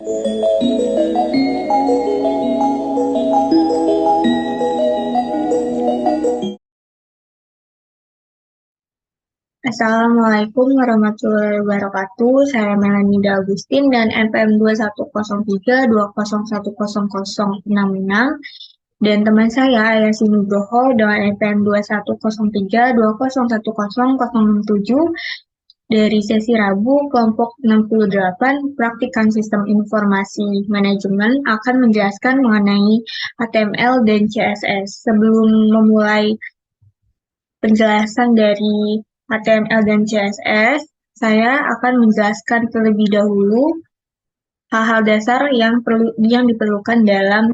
Assalamualaikum warahmatullahi wabarakatuh. Saya Melanida Agustin dan NPM 210320100066 dan teman saya Ayasi Nugroho dengan NPM 210320101067 dari sesi Rabu kelompok 68 Praktikan Sistem Informasi Manajemen akan menjelaskan mengenai HTML dan CSS. Sebelum memulai penjelasan dari HTML dan CSS, saya akan menjelaskan terlebih dahulu hal-hal dasar yang diperlukan dalam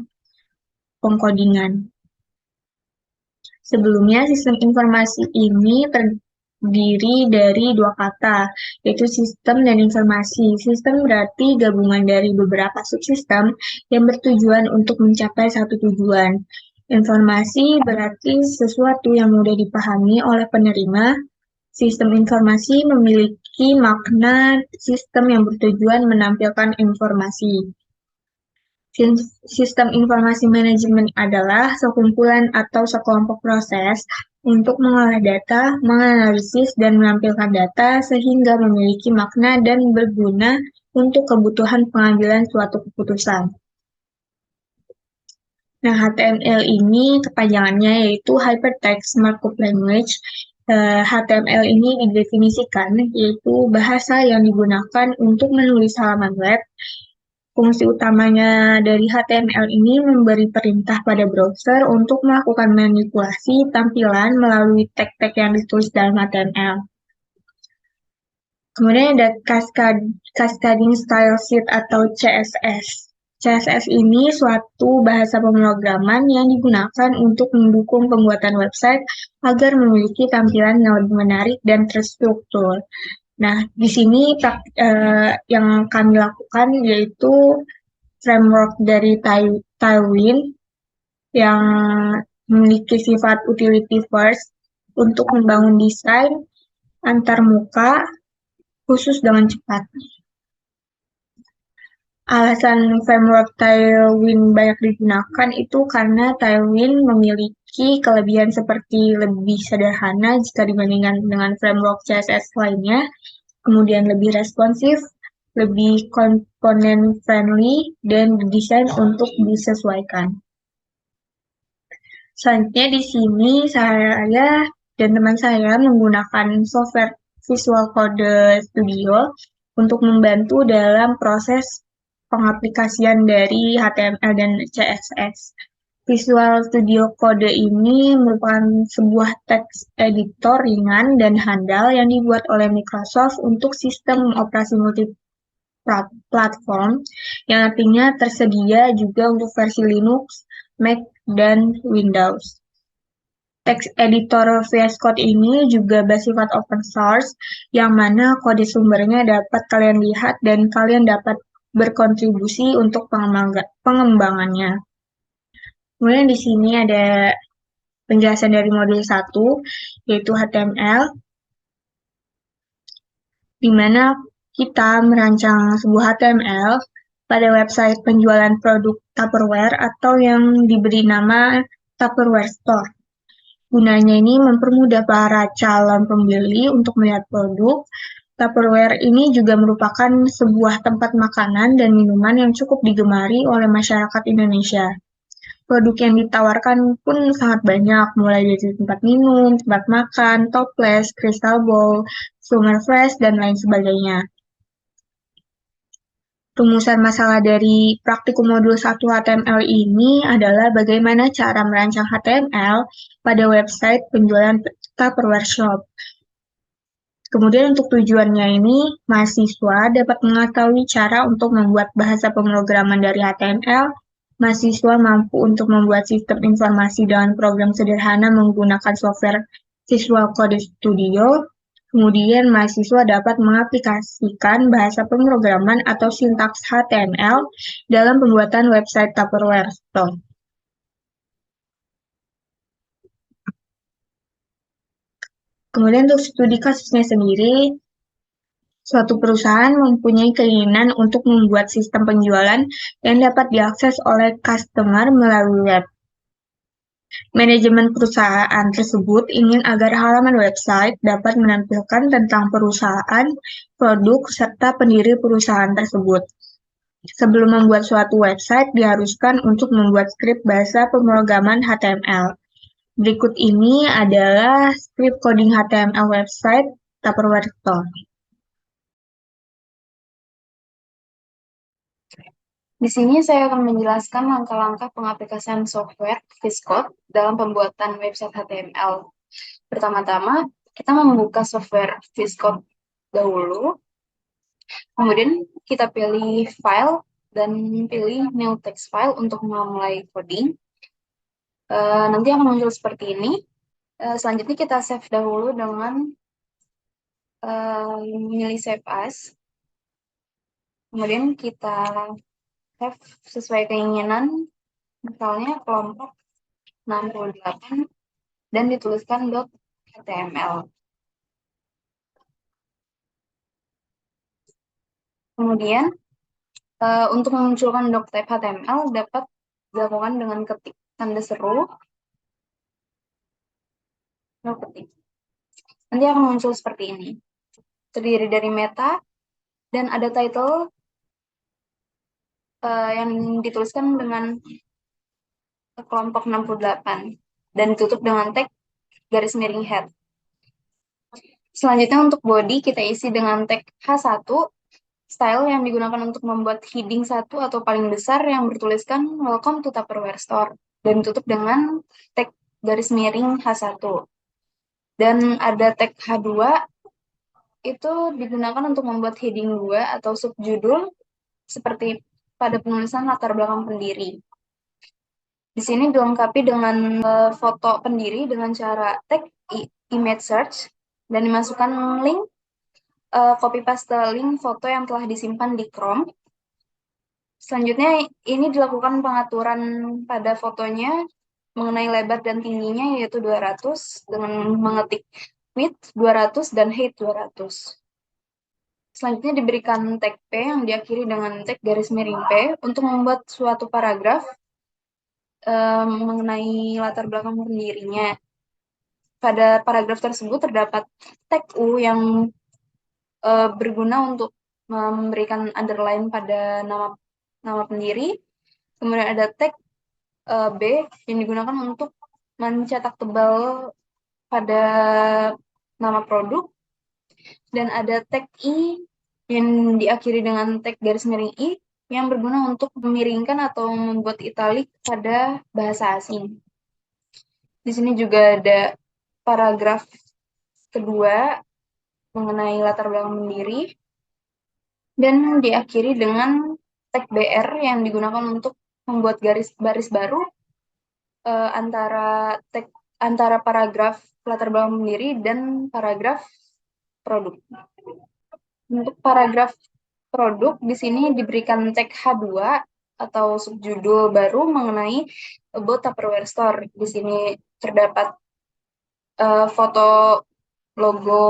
pengkodingan. Sebelumnya, sistem informasi ini terdiri dari dua kata, yaitu sistem dan informasi. Sistem berarti gabungan dari beberapa subsistem yang bertujuan untuk mencapai satu tujuan. Informasi berarti sesuatu yang mudah dipahami oleh penerima. Sistem informasi memiliki makna sistem yang bertujuan menampilkan informasi. Sistem informasi manajemen adalah sekumpulan atau sekelompok proses untuk mengolah data, menganalisis, dan menampilkan data sehingga memiliki makna dan berguna untuk kebutuhan pengambilan suatu keputusan. Nah, HTML ini kepanjangannya yaitu Hypertext Markup Language. HTML ini didefinisikan yaitu bahasa yang digunakan untuk menulis halaman web. Fungsi utamanya dari HTML ini memberi perintah pada browser untuk melakukan manipulasi tampilan melalui tag-tag yang ditulis dalam HTML. Kemudian ada Cascading Style Sheet atau CSS. CSS ini suatu bahasa pemrograman yang digunakan untuk mendukung pembuatan website agar memiliki tampilan yang lebih menarik dan terstruktur. Nah, di sini yang kami lakukan yaitu framework dari Tailwind yang memiliki sifat utility first untuk membangun desain antarmuka khusus dengan cepat. Alasan framework Tailwind banyak digunakan itu karena Tailwind memiliki kelebihan seperti lebih sederhana jika dibandingkan dengan framework CSS lainnya, kemudian lebih responsif, lebih komponen friendly, dan didesain untuk disesuaikan. Selanjutnya di sini saya dan teman saya menggunakan software Visual Code Studio untuk membantu dalam proses pengaplikasian dari HTML dan CSS. Visual Studio Code ini merupakan sebuah text editor ringan dan handal yang dibuat oleh Microsoft untuk sistem operasi multi-platform, yang artinya tersedia juga untuk versi Linux, Mac, dan Windows. Text editor VS Code ini juga bersifat open source, yang mana kode sumbernya dapat kalian lihat dan kalian dapat berkontribusi untuk pengembangannya. Kemudian di sini ada penjelasan dari modul 1, yaitu HTML, di mana kita merancang sebuah HTML pada website penjualan produk Tupperware atau yang diberi nama Tupperware Store. Gunanya ini mempermudah para calon pembeli untuk melihat produk. Tupperware ini juga merupakan sebuah tempat makanan dan minuman yang cukup digemari oleh masyarakat Indonesia. Produk yang ditawarkan pun sangat banyak, mulai dari tempat minum, tempat makan, toples, crystal bowl, summer fresh, dan lain sebagainya. Rumusan masalah dari praktikum modul 1 HTML ini adalah bagaimana cara merancang HTML pada website penjualan Tupperware Shop. Kemudian untuk tujuannya ini, mahasiswa dapat mengetahui cara untuk membuat bahasa pemrograman dari HTML. Mahasiswa mampu untuk membuat sistem informasi dengan program sederhana menggunakan software Visual Code Studio. Kemudian mahasiswa dapat mengaplikasikan bahasa pemrograman atau sintaks HTML dalam pembuatan website Tupperware Store. Kemudian untuk studi kasusnya sendiri, Suatu perusahaan mempunyai keinginan untuk membuat sistem penjualan yang dapat diakses oleh customer melalui web. Manajemen perusahaan tersebut ingin agar halaman website dapat menampilkan tentang perusahaan, produk, serta pendiri perusahaan tersebut. Sebelum membuat suatu website, diharuskan untuk membuat skrip bahasa pemrograman HTML. Berikut ini adalah skrip coding HTML website Tupperware Store. Di sini saya akan menjelaskan langkah-langkah pengaplikasian software VS dalam pembuatan website HTML. Pertama-tama, kita membuka software VS dahulu, kemudian kita pilih file dan pilih new text file untuk memulai coding. Nanti akan muncul seperti ini. Selanjutnya kita save dahulu dengan memilih save as. Kemudian kita save sesuai keinginan, misalnya kelompok 68 dan dituliskan .html. Kemudian untuk memunculkan doctype HTML dapat dilakukan dengan ketik tanda seru, ketik. Nanti akan muncul seperti ini. Terdiri dari meta dan ada title yang dituliskan dengan kelompok 68 dan ditutup dengan tag garis miring head. Selanjutnya untuk body kita isi dengan tag H1, style yang digunakan untuk membuat heading 1 atau paling besar yang bertuliskan Welcome to Tupperware Store dan ditutup dengan tag garis miring H1. Dan ada tag H2 itu digunakan untuk membuat heading 2 atau subjudul seperti pada penulisan latar belakang pendiri. Di sini dilengkapi dengan foto pendiri dengan cara tag image search dan dimasukkan link copy paste link foto yang telah disimpan di Chrome. Selanjutnya ini dilakukan pengaturan pada fotonya mengenai lebar dan tingginya yaitu 200 dengan mengetik width 200 dan height 200. Selanjutnya diberikan tag P yang diakhiri dengan tag garis miring P untuk membuat suatu paragraf mengenai latar belakang pendirinya. Pada paragraf tersebut terdapat tag U yang berguna untuk memberikan underline pada nama pendiri. Kemudian ada tag B yang digunakan untuk mencetak tebal pada nama produk. Dan ada tag I yang diakhiri dengan tag garis miring I yang berguna untuk memiringkan atau membuat italik pada bahasa asing. Di sini juga ada paragraf kedua mengenai latar belakang pendiri dan diakhiri dengan tag BR yang digunakan untuk membuat garis baris baru antara paragraf latar belakang pendiri dan paragraf produk. Untuk paragraf produk di sini diberikan tag H2 atau subjudul baru mengenai about Tupperware Store. Di sini terdapat foto logo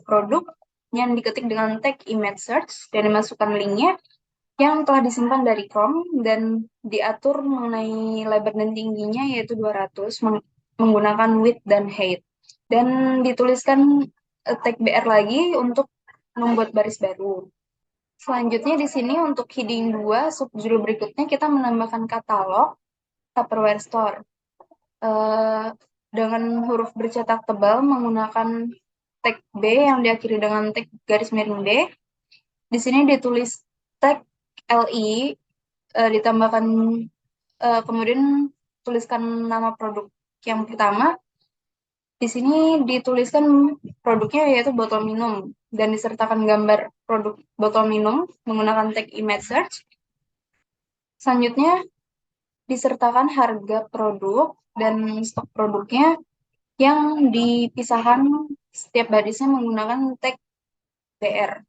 produk yang diketik dengan tag image search dan dimasukkan linknya yang telah disimpan dari Chrome dan diatur mengenai lebar dan tingginya yaitu 200 menggunakan width dan height. Dan dituliskan tag BR lagi untuk membuat baris baru. Selanjutnya di sini untuk heading 2 subjudul berikutnya kita menambahkan katalog Tupperware Store. Dengan huruf bercetak tebal menggunakan tag B yang diakhiri dengan tag garis miring B. Di sini ditulis tag LI, ditambahkan kemudian tuliskan nama produk yang pertama. Di sini dituliskan produknya yaitu botol minum dan disertakan gambar produk botol minum menggunakan tag image search. Selanjutnya disertakan harga produk dan stok produknya yang dipisahkan setiap barisnya menggunakan tag BR.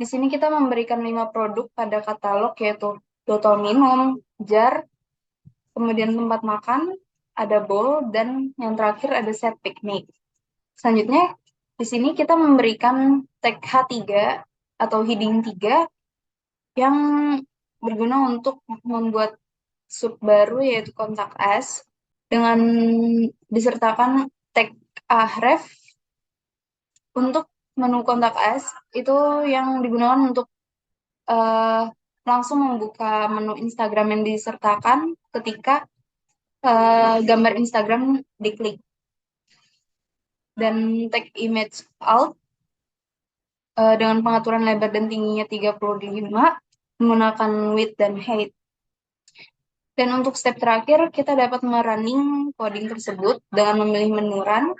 Di sini kita memberikan 5 produk pada katalog yaitu botol minum, jar, kemudian tempat makan, ada bowl, dan yang terakhir ada set piknik. Selanjutnya Di sini kita memberikan tag H3 atau heading 3 yang berguna untuk membuat sub baru yaitu kontak us dengan disertakan tag ahref untuk menu kontak us itu yang digunakan untuk eh, langsung membuka menu Instagram yang disertakan ketika gambar Instagram diklik. Dan tag image alt dengan pengaturan lebar dan tingginya 35 menggunakan width dan height. Dan untuk step terakhir, kita dapat merunning coding tersebut dengan memilih menu run,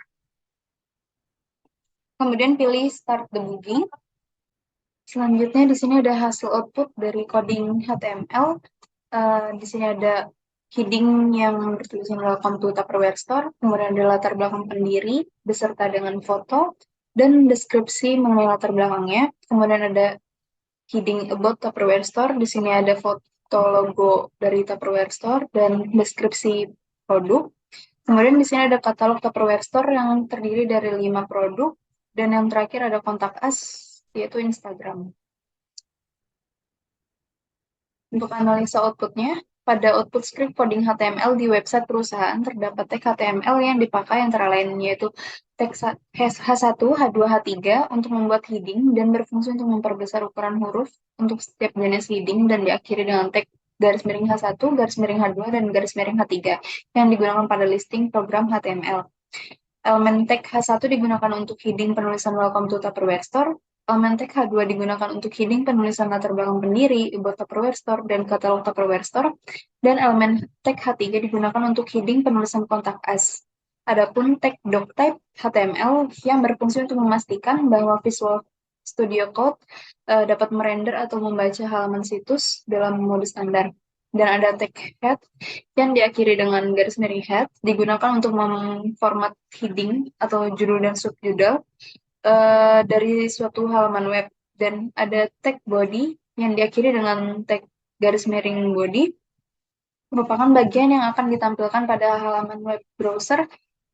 kemudian pilih start debugging. Selanjutnya di sini ada hasil output dari coding HTML. Di sini ada heading yang bertuliskan Welcome to Tupperware Store, kemudian ada latar belakang pendiri beserta dengan foto dan deskripsi mengenai latar belakangnya. Kemudian ada heading about Tupperware Store. Di sini ada foto logo dari Tupperware Store dan deskripsi produk. Kemudian di sini ada katalog Tupperware Store yang terdiri dari 5 produk dan yang terakhir ada kontak us yaitu Instagram. Untuk analisa outputnya, pada output script coding HTML di website perusahaan terdapat tag HTML yang dipakai antara lain yaitu tag H1, H2, H3 untuk membuat heading dan berfungsi untuk memperbesar ukuran huruf untuk setiap jenis heading dan diakhiri dengan tag garis miring H1, garis miring H2, dan garis miring H3 yang digunakan pada listing program HTML. Elemen tag H1 digunakan untuk heading penulisan Welcome to Tupperware Store. Elemen tag H2 digunakan untuk heading penulisan latar belakang pendiri, about Tupperware Store, dan katalog Tupperware Store. Dan elemen tag H3 digunakan untuk heading penulisan kontak us. Adapun tag doctype HTML yang berfungsi untuk memastikan bahwa Visual Studio Code dapat merender atau membaca halaman situs dalam mode standar. Dan ada tag head yang diakhiri dengan garis miring head digunakan untuk memformat heading atau judul dan subjudul dari suatu halaman web. Dan ada tag body yang diakhiri dengan tag garis miring body merupakan bagian yang akan ditampilkan pada halaman web browser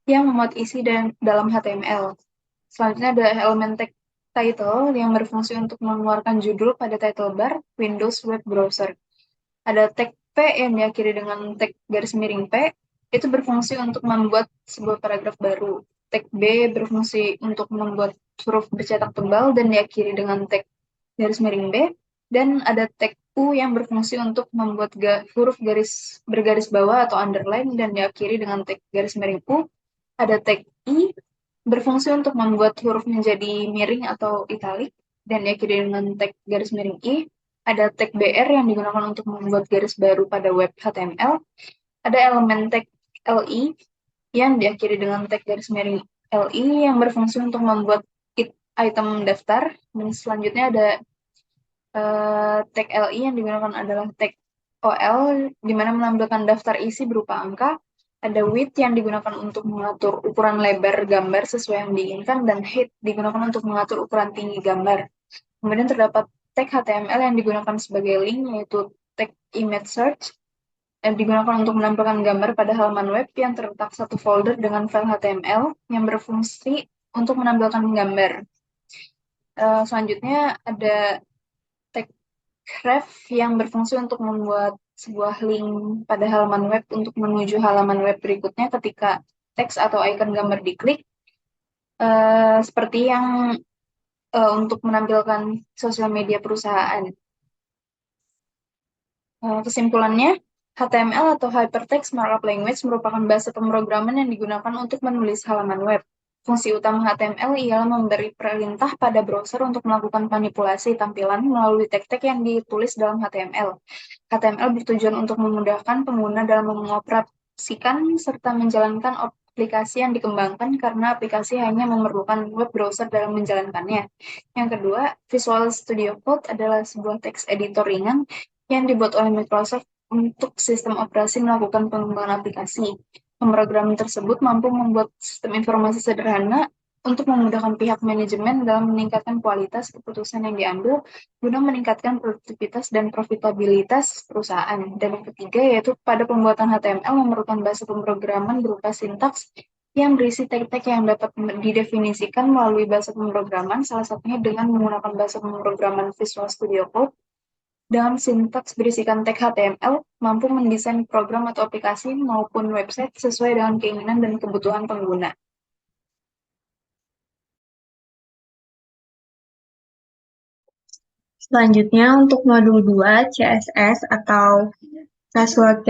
yang memuat isi dalam HTML. Selanjutnya ada elemen tag title yang berfungsi untuk mengeluarkan judul pada title bar Windows web browser. Ada tag P yang diakhiri dengan tag garis miring P, itu berfungsi untuk membuat sebuah paragraf baru. Tag B berfungsi untuk membuat huruf bercetak tebal dan diakhiri dengan tag garis miring B. Dan ada tag U yang berfungsi untuk membuat huruf bergaris bawah atau underline dan diakhiri dengan tag garis miring U. Ada tag I berfungsi untuk membuat huruf menjadi miring atau italik dan diakhiri dengan tag garis miring I. Ada tag BR yang digunakan untuk membuat garis baru pada web HTML. Ada elemen tag LI yang diakhiri dengan tag garis miring LI yang berfungsi untuk membuat item daftar. Dan selanjutnya ada tag LI yang digunakan adalah tag OL, di mana menampilkan daftar isi berupa angka. Ada width yang digunakan untuk mengatur ukuran lebar gambar sesuai yang diinginkan, dan height digunakan untuk mengatur ukuran tinggi gambar. Kemudian terdapat tag HTML yang digunakan sebagai link, yaitu tag image search, yang digunakan untuk menampilkan gambar pada halaman web yang terletak satu folder dengan file HTML yang berfungsi untuk menampilkan gambar. Selanjutnya ada tag href yang berfungsi untuk membuat sebuah link pada halaman web untuk menuju halaman web berikutnya ketika teks atau icon gambar diklik. Seperti yang untuk menampilkan sosial media perusahaan. Kesimpulannya, HTML atau Hypertext Markup Language merupakan bahasa pemrograman yang digunakan untuk menulis halaman web. Fungsi utama HTML ialah memberi perintah pada browser untuk melakukan manipulasi tampilan melalui tag-tag yang ditulis dalam HTML. HTML bertujuan untuk memudahkan pengguna dalam mengoperasikan serta menjalankan aplikasi yang dikembangkan karena aplikasi hanya memerlukan web browser dalam menjalankannya. Yang kedua, Visual Studio Code adalah sebuah teks editor ringan yang dibuat oleh Microsoft untuk sistem operasi melakukan pengembangan aplikasi. Pemrograman tersebut mampu membuat sistem informasi sederhana untuk memudahkan pihak manajemen dalam meningkatkan kualitas keputusan yang diambil guna meningkatkan produktivitas dan profitabilitas perusahaan. Dan yang ketiga yaitu pada pembuatan HTML memerlukan bahasa pemrograman berupa sintaks yang berisi tag-tag yang dapat didefinisikan melalui bahasa pemrograman, salah satunya dengan menggunakan bahasa pemrograman Visual Studio Code. Dengan sintaks berisikan tag HTML, mampu mendesain program atau aplikasi maupun website sesuai dengan keinginan dan kebutuhan pengguna. Selanjutnya untuk modul 2 CSS atau Casual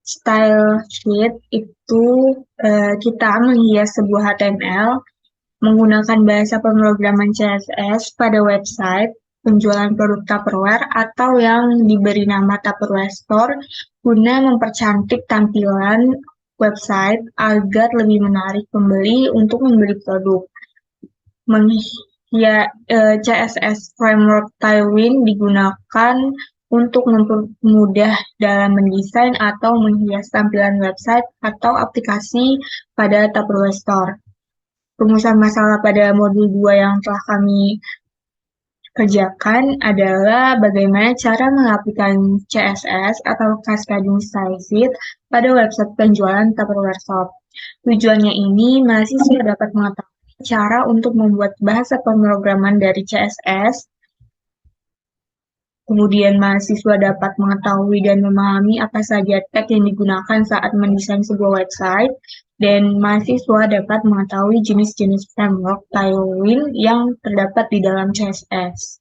Style Sheet itu kita menghias sebuah HTML menggunakan bahasa pemrograman CSS pada website penjualan produk Tupperware atau yang diberi nama Tupperware Store guna mempercantik tampilan website agar lebih menarik pembeli untuk membeli produk. CSS Framework Tailwind digunakan untuk mempermudah dalam mendesain atau menghias tampilan website atau aplikasi pada Tupperware Store. Rumusan masalah pada modul 2 yang telah kami kerjakan adalah bagaimana cara mengaplikasikan CSS atau Cascading Style Sheet pada website penjualan Tupperware Shop. Tujuannya ini, mahasiswa dapat mengetahui cara untuk membuat bahasa pemrograman dari CSS. Kemudian mahasiswa dapat mengetahui dan memahami apa saja tag yang digunakan saat mendesain sebuah website, dan mahasiswa dapat mengetahui jenis-jenis framework Tailwind yang terdapat di dalam CSS.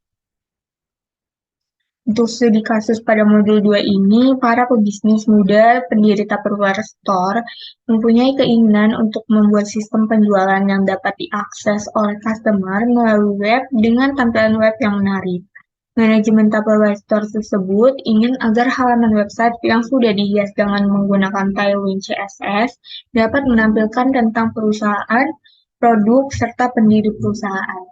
Untuk studi kasus pada modul 2 ini, para pebisnis muda pendiri Tupperware Store mempunyai keinginan untuk membuat sistem penjualan yang dapat diakses oleh customer melalui web dengan tampilan web yang menarik. Manajemen Tupperware Store tersebut ingin agar halaman website yang sudah dihias dengan menggunakan Tailwind CSS dapat menampilkan tentang perusahaan, produk, serta pendiri perusahaan.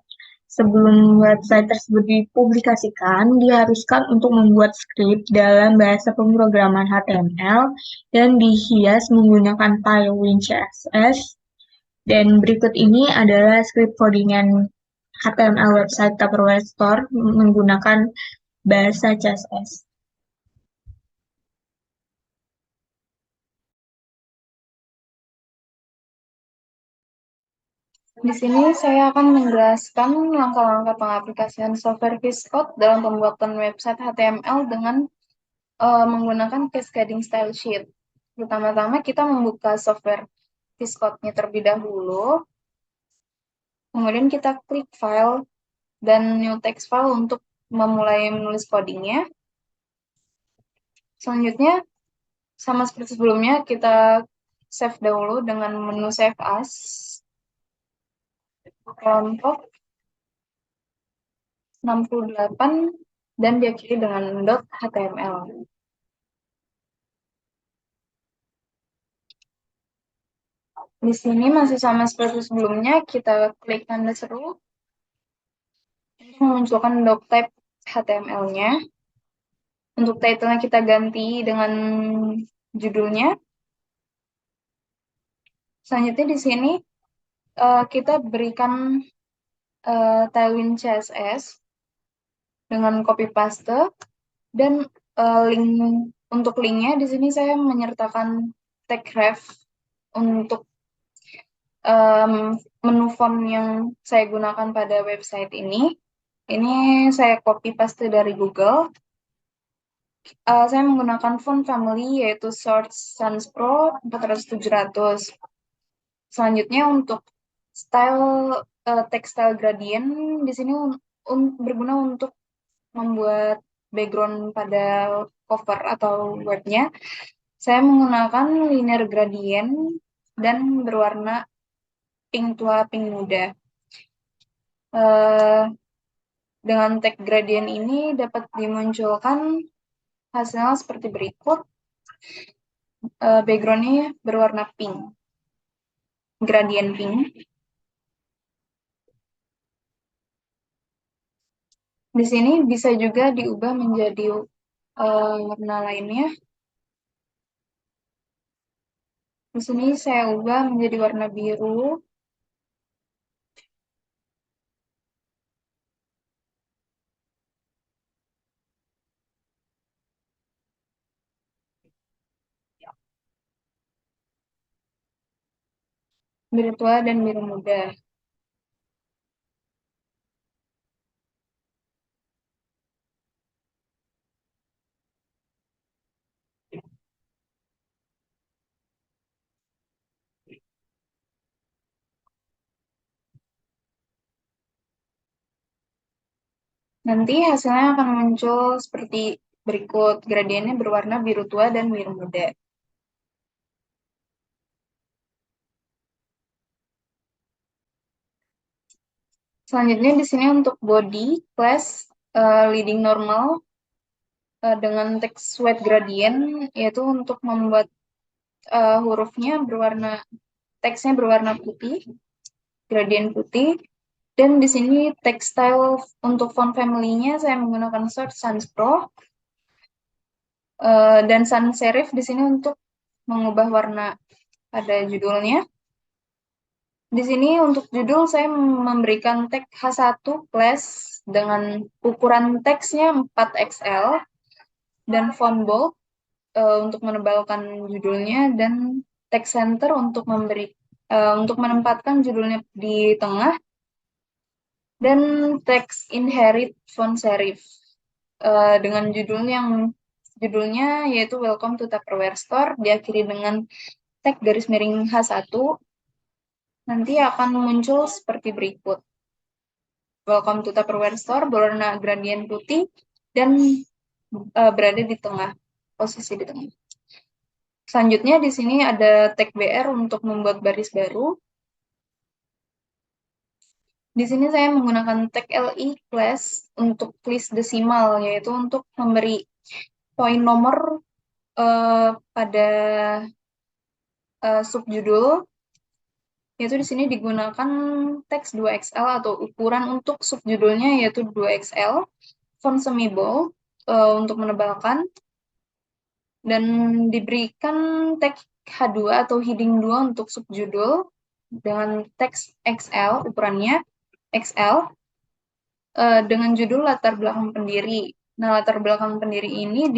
Sebelum website tersebut dipublikasikan, diharuskan untuk membuat skrip dalam bahasa pemrograman HTML dan dihias menggunakan Tailwind CSS. Dan berikut ini adalah skrip codingan HTML website Tupperware Store menggunakan bahasa CSS. Di sini saya akan menjelaskan langkah-langkah pengaplikasian software VS dalam pembuatan website HTML dengan menggunakan Cascading Style Sheet. Pertama-tama kita membuka software VS nya terlebih dahulu, kemudian kita klik File dan New Text File untuk memulai menulis codingnya. Selanjutnya, sama seperti sebelumnya, kita save dahulu dengan menu Save As, kelompok 68, dan diakhiri dengan .html. Di sini masih sama seperti sebelumnya, kita klik tanda seru untuk memunculkan doctype HTML-nya. Untuk title-nya kita ganti dengan judulnya. Selanjutnya di sini kita berikan Tailwind CSS dengan copy paste, dan link untuk linknya di sini saya menyertakan tag ref untuk menu font yang saya gunakan pada website ini. Ini saya copy paste dari Google. Saya menggunakan font family yaitu Source Sans Pro 400-700. Selanjutnya untuk style textile gradient di sini berguna untuk membuat background pada cover atau webnya. Saya menggunakan linear gradient dan berwarna pink tua, pink muda. Dengan tag gradient ini dapat dimunculkan hasilnya seperti berikut. Backgroundnya berwarna pink, gradient pink. Di sini bisa juga diubah menjadi warna lainnya. Di sini saya ubah menjadi warna biru. biru tua dan biru muda. Nanti hasilnya akan muncul seperti berikut. Gradiennya berwarna biru tua dan biru muda. Selanjutnya di sini untuk body, class, leading normal, dengan text white gradient, yaitu untuk membuat hurufnya berwarna, teksnya berwarna putih, gradient putih. Dan di sini textile untuk font family-nya saya menggunakan Sans Pro, dan sans serif di sini untuk mengubah warna pada judulnya. Di sini untuk judul saya memberikan tag H1 class dengan ukuran teksnya 4XL dan font bold untuk menebalkan judulnya, dan text center untuk menempatkan judulnya di tengah, dan text inherit font serif dengan judulnya yaitu Welcome to Tupperware Store diakhiri dengan tag garis miring H1. Nanti akan muncul seperti berikut. Welcome to Tupperware Store berwarna gradien putih dan berada di tengah, posisi di tengah. Selanjutnya di sini ada tag BR untuk membuat baris baru. Di sini saya menggunakan tag LI class untuk list desimal, yaitu untuk memberi poin nomor pada subjudul, yaitu di sini digunakan teks 2XL atau ukuran untuk subjudulnya yaitu 2XL, font semi bold untuk menebalkan, dan diberikan tag H2 atau heading 2 untuk subjudul dengan teks XL, ukurannya XL, dengan judul latar belakang pendiri. Nah, latar belakang pendiri ini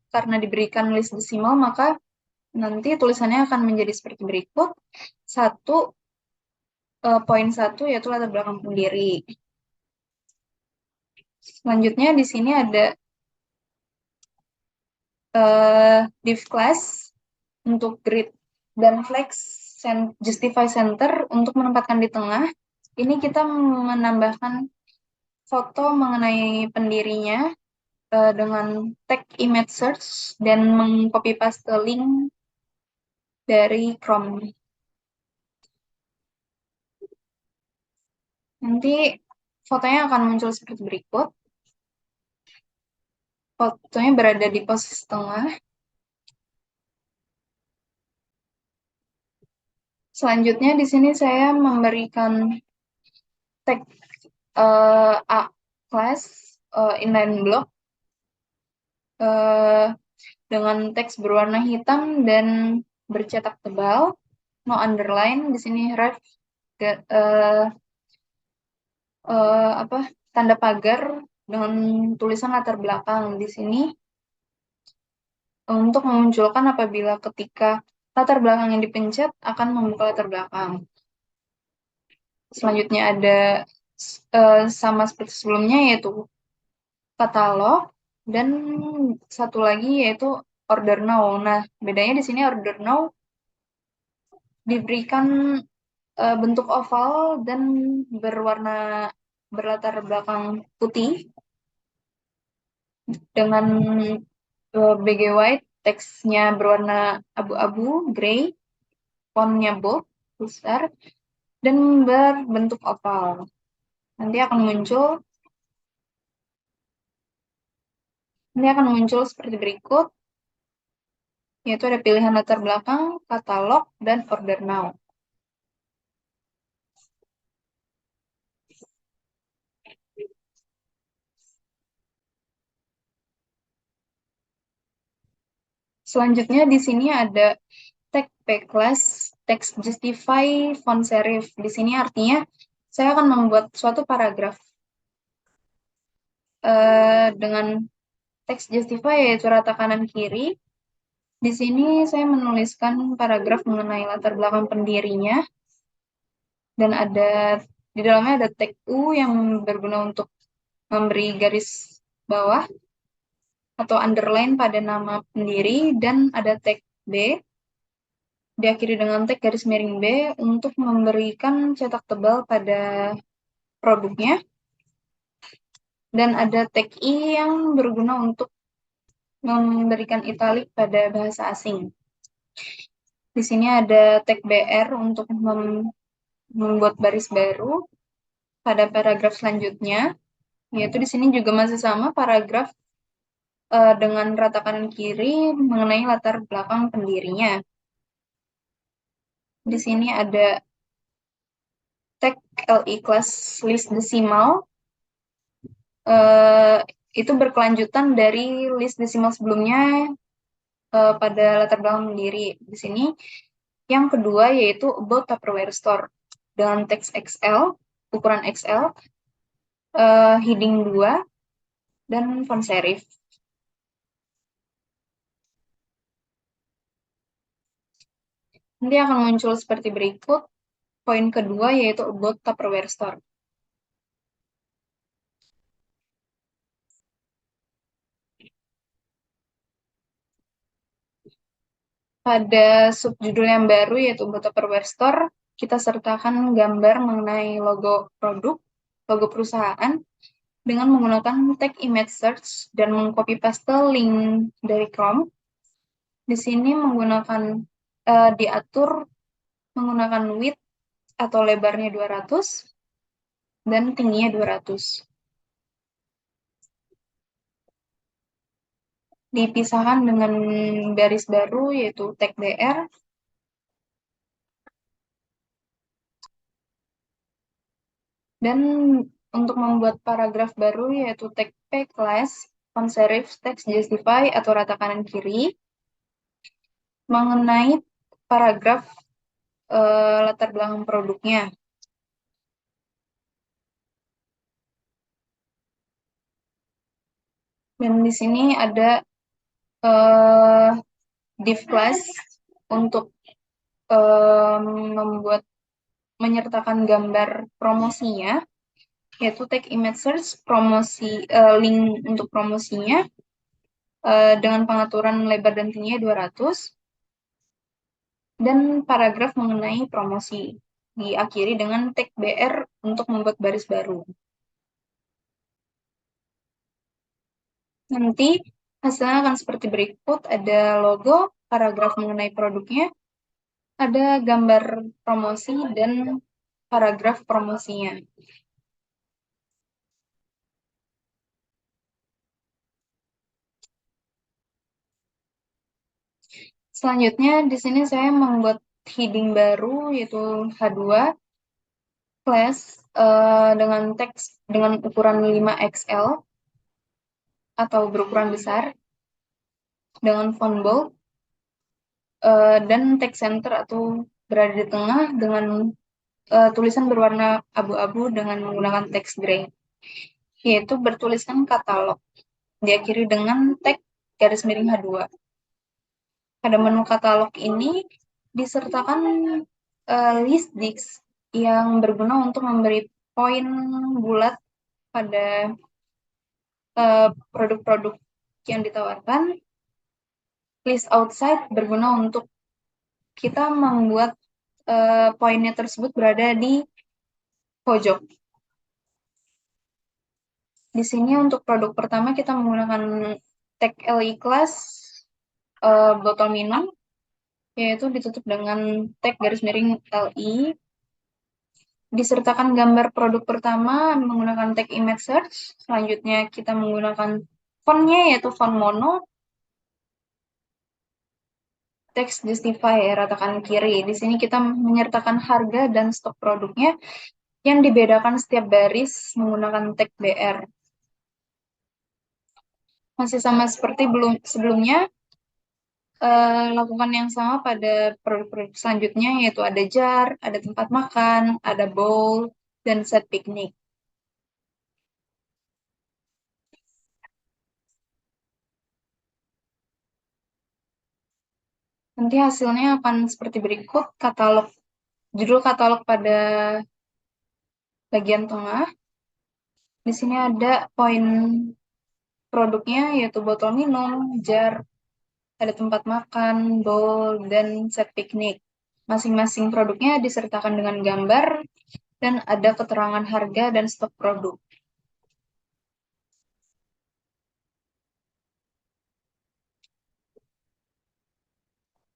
karena diberikan list desimal, maka nanti tulisannya akan menjadi seperti berikut. Poin 1 yaitu latar belakang pendiri. Selanjutnya di sini ada div class untuk grid dan flex justify center untuk menempatkan di tengah. Ini kita menambahkan foto mengenai pendirinya dengan tag image search dan mengcopy paste link dari Chrome. Nanti fotonya akan muncul seperti berikut. Fotonya berada di posisi tengah. Selanjutnya di sini saya memberikan tag A class inline block dengan teks berwarna hitam dan bercetak tebal, no underline. Di sini ref tanda pagar dengan tulisan latar belakang di sini untuk memunculkan apabila ketika latar belakang yang dipencet akan membuka latar belakang. Selanjutnya ada sama seperti sebelumnya yaitu katalog, dan satu lagi yaitu order now. Nah, bedanya di sini order now diberikan bentuk oval dan berlatar belakang putih dengan BG white, teksnya berwarna abu-abu, gray, fontnya bold, besar, dan berbentuk oval. Nanti akan muncul seperti berikut, yaitu ada pilihan latar belakang, katalog, dan order now. Selanjutnya di sini ada tag P class text justify font serif. Di sini artinya saya akan membuat suatu paragraf dengan teks justify yaitu rata kanan kiri. Di sini saya menuliskan paragraf mengenai latar belakang pendirinya Dan di dalamnya ada tag U yang berguna untuk memberi garis bawah atau underline pada nama pendiri, dan ada tag B diakhiri dengan tag garis miring B untuk memberikan cetak tebal pada produknya, dan ada tag I yang berguna untuk memberikan italik pada bahasa asing. Di sini ada tag BR untuk membuat baris baru pada paragraf selanjutnya, yaitu di sini juga masih sama paragraf dengan rata kanan kiri mengenai latar belakang pendirinya. Di sini ada tag LI class list desimal, uh, itu berkelanjutan dari list desimal sebelumnya pada latar belakang pendiri. Di sini yang kedua yaitu about Tupperware store dengan teks XL, ukuran XL, heading 2, dan font serif. Nanti akan muncul seperti berikut. Poin kedua yaitu about Tupperware store. Pada subjudul yang baru yaitu about Tupperware store, kita sertakan gambar mengenai logo produk, logo perusahaan, dengan menggunakan tag image search dan mengcopy paste link dari Chrome. Di sini diatur menggunakan width atau lebarnya 200 dan tingginya 200. Dipisahkan dengan baris baru yaitu tag BR, dan untuk membuat paragraf baru yaitu tag P class, font serif, text justify atau rata kanan kiri mengenai paragraf latar belakang produknya. Dan di sini ada div class untuk menyertakan gambar promosinya, yaitu tag image search, link untuk promosinya dengan pengaturan lebar dan tingginya 200, dan paragraf mengenai promosi diakhiri dengan tag BR untuk membuat baris baru. Nanti hasilnya akan seperti berikut, ada logo, paragraf mengenai produknya, ada gambar promosi, dan paragraf promosinya. Selanjutnya, di sini saya membuat heading baru, yaitu H2, class dengan teks dengan ukuran 5XL atau berukuran besar, dengan font bold, dan text center atau berada di tengah dengan tulisan berwarna abu-abu dengan menggunakan teks gray, yaitu bertuliskan katalog, diakhiri dengan tag garis miring H2. Pada menu katalog ini disertakan list disk yang berguna untuk memberi poin bulat pada produk-produk yang ditawarkan. List outside berguna untuk kita membuat poinnya tersebut berada di pojok. Di sini untuk produk pertama kita menggunakan tag LI class botol minum, yaitu ditutup dengan tag garis miring LI. Disertakan gambar produk pertama menggunakan tag image search. Selanjutnya kita menggunakan fontnya yaitu font mono, text justify rata kanan kiri. Di sini kita menyertakan harga dan stok produknya yang dibedakan setiap baris menggunakan tag BR. Masih sama seperti sebelumnya, lakukan yang sama pada produk-produk selanjutnya, yaitu ada jar, ada tempat makan, ada bowl, dan set piknik. Nanti hasilnya akan seperti berikut, katalog judul katalog pada bagian tengah. Di sini ada poin produknya yaitu botol minum, jar, ada tempat makan, bowl, dan set piknik. Masing-masing produknya disertakan dengan gambar dan ada keterangan harga dan stok produk.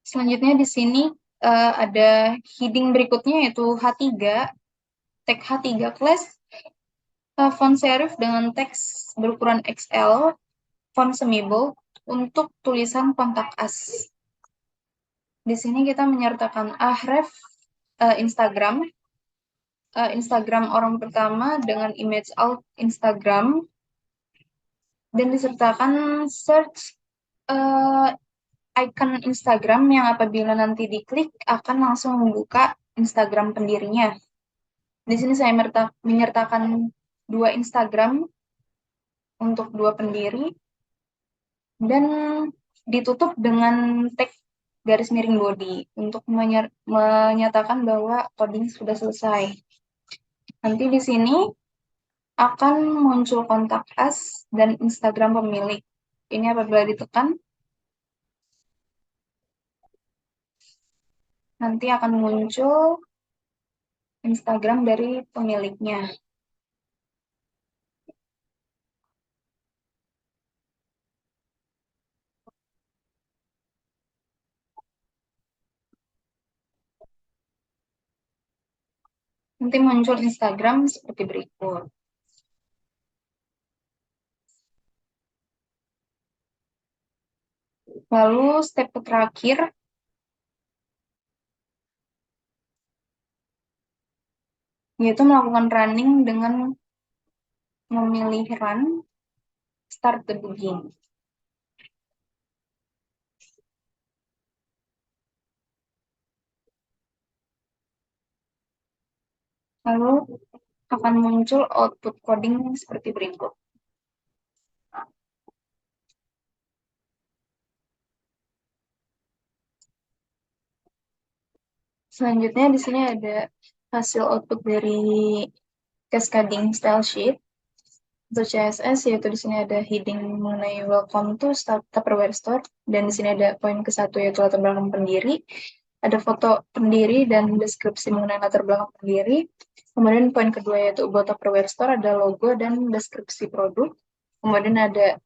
Selanjutnya di sini ada heading berikutnya yaitu H3, tag H3 class, font serif dengan teks berukuran XL, font semi bold untuk tulisan kontak as. Di sini kita menyertakan ahref Instagram, Instagram orang pertama dengan image alt Instagram, dan disertakan search icon Instagram yang apabila nanti diklik akan langsung membuka Instagram pendirinya. Di sini saya menyertakan dua Instagram untuk dua pendiri dan ditutup dengan tag garis miring body untuk menyatakan bahwa coding sudah selesai. Nanti di sini akan muncul kontak us dan Instagram pemilik. Ini apabila ditekan, nanti akan muncul Instagram dari pemiliknya. Nanti muncul Instagram seperti berikut. Lalu step terakhir, yaitu melakukan running dengan memilih run, start debugging. Lalu akan muncul output coding seperti berikut. Selanjutnya di sini ada hasil output dari cascading style sheet atau CSS, yaitu di sini ada heading mengenai welcome to Tupperware Store, dan di sini ada poin ke-1 yaitu latar belakang pendiri, ada foto pendiri dan deskripsi mengenai latar belakang pendiri. Kemudian poin kedua yaitu about Tupperware Store, ada logo dan deskripsi produk. Kemudian ada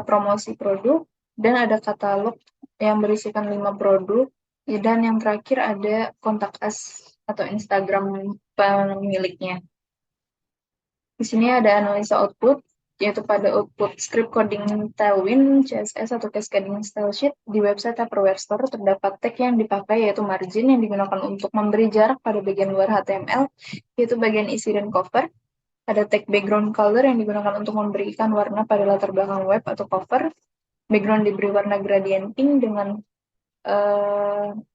promosi produk dan ada katalog yang berisikan 5 produk. Dan yang terakhir ada kontak us atau Instagram pemiliknya. Di sini ada analisa output, yaitu pada output script coding Tailwind, CSS atau cascading style sheet. Di website Tupperware Store terdapat tag yang dipakai yaitu margin yang digunakan untuk memberi jarak pada bagian luar HTML, yaitu bagian isi dan cover. Ada tag background color yang digunakan untuk memberikan warna pada latar belakang web atau cover. Background diberi warna gradient pink dengan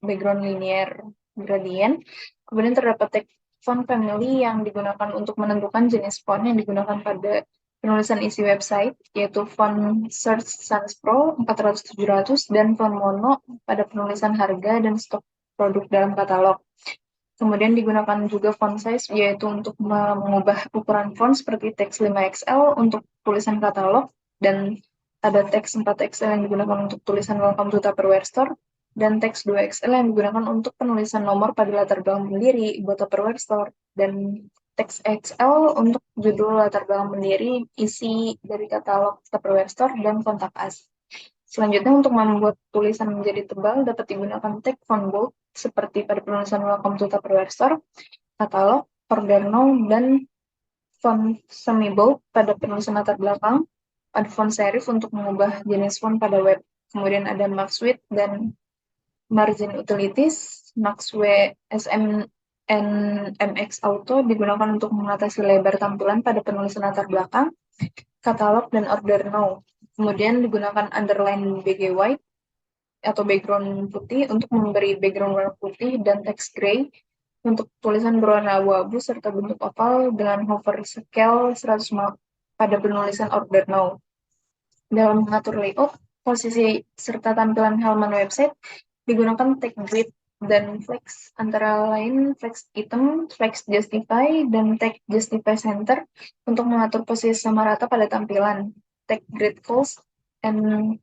background linear gradient. Kemudian terdapat tag font family yang digunakan untuk menentukan jenis font yang digunakan pada penulisan isi website, yaitu font Search Sans Pro 400-700 dan font mono pada penulisan harga dan stok produk dalam katalog. Kemudian digunakan juga font size, yaitu untuk mengubah ukuran font seperti teks 5XL untuk tulisan katalog, dan ada teks 4XL yang digunakan untuk tulisan Welcome to Tupperware Store, dan teks 2XL yang digunakan untuk penulisan nomor pada latar belakang pendiri buat Tupperware Store, dan teks XL untuk judul latar belakang pendiri, isi dari katalog Tupperware Store, dan kontak us. Selanjutnya, untuk membuat tulisan menjadi tebal dapat digunakan tag font bold seperti pada penulisan Welcome to Tupperware Store, katalog, order now, dan font semi bold pada penulisan latar belakang. Ada font serif untuk mengubah jenis font pada web. Kemudian ada max width dan margin utilities. Max width, SM, and MX Auto digunakan untuk mengatasi lebar tampilan pada penulisan latar belakang, katalog, dan order now. Kemudian digunakan underline BG white atau background putih untuk memberi background warna putih dan teks gray untuk tulisan berwarna abu-abu serta bentuk oval dengan hover scale 100 pada penulisan order now. Dalam mengatur layout, posisi serta tampilan halaman website digunakan tag grid dan flex, antara lain flex item, flex justify, dan tag justify center untuk mengatur posisi sama rata pada tampilan. Tag grid calls and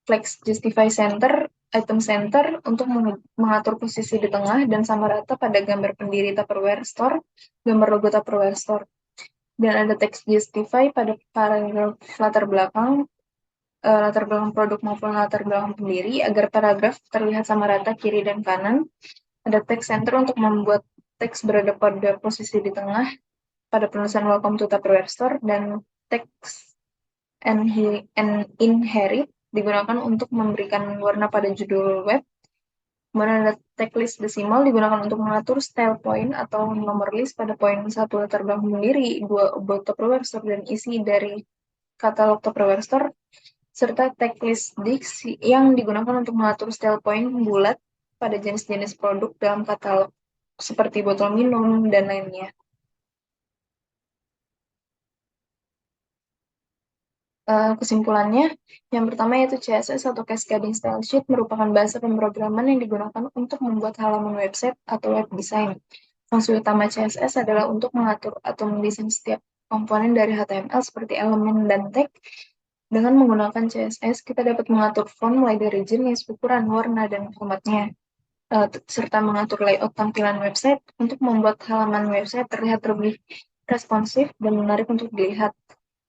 flex justify center, item center untuk mengatur posisi di tengah dan sama rata pada gambar pendiri Tupperware Store, gambar logo Tupperware Store. Dan ada text justify pada paragraf latar belakang produk maupun latar belakang pendiri agar paragraf terlihat sama rata kiri dan kanan. Ada text center untuk membuat teks berada pada posisi di tengah pada penulisan Welcome to Tupperware Store, dan text and inherit digunakan untuk memberikan warna pada judul web. Kemudian ada tag list desimal digunakan untuk mengatur style point atau nomor list pada poin 1 latar belakang pendiri, 2 about Tupperware Store dan isi dari katalog Tupperware Store, serta tag list dix yang digunakan untuk mengatur style point bulat pada jenis-jenis produk dalam katalog seperti botol minum dan lainnya. Kesimpulannya, yang pertama yaitu CSS atau Cascading Style Sheet merupakan bahasa pemrograman yang digunakan untuk membuat halaman website atau web design. Fungsi utama CSS adalah untuk mengatur atau mendesain setiap komponen dari HTML seperti elemen dan tag. Dengan menggunakan CSS, kita dapat mengatur font mulai dari jenis, ukuran, warna, dan formatnya, serta mengatur layout tampilan website untuk membuat halaman website terlihat lebih responsif dan menarik untuk dilihat.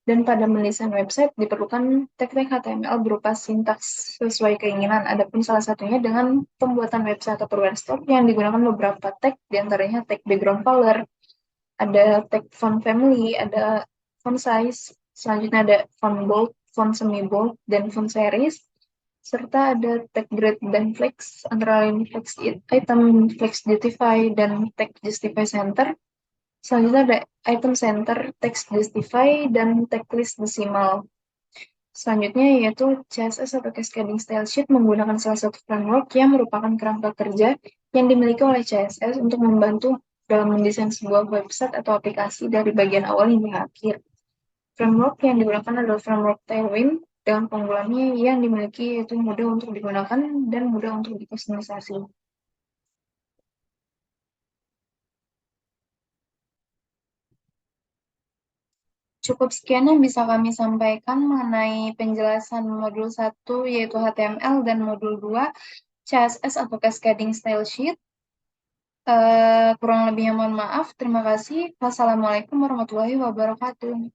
Dan pada mendesain website diperlukan tag-tag HTML berupa sintaks sesuai keinginan. Adapun salah satunya dengan pembuatan website atau Tupperware Store yang digunakan beberapa tag, diantaranya tag background color, ada tag font family, ada font size, selanjutnya ada font bold, font semi bold, dan font series, serta ada tag grid dan flex, antara lain flex item, flex justify, dan tag justify center. Selanjutnya ada item center, text justify, dan tag list desimal. Selanjutnya yaitu CSS atau Cascading Style Sheet menggunakan salah satu framework yang merupakan kerangka kerja yang dimiliki oleh CSS untuk membantu dalam mendesain sebuah website atau aplikasi dari bagian awal hingga akhir. Framework yang digunakan adalah framework Tailwind dengan keunggulannya yang dimiliki yaitu mudah untuk digunakan dan mudah untuk dikustomisasi. Cukup sekian yang bisa kami sampaikan mengenai penjelasan modul 1 yaitu HTML dan modul 2 CSS atau Cascading Style Sheet. Kurang lebihnya mohon maaf. Terima kasih. Wassalamualaikum warahmatullahi wabarakatuh.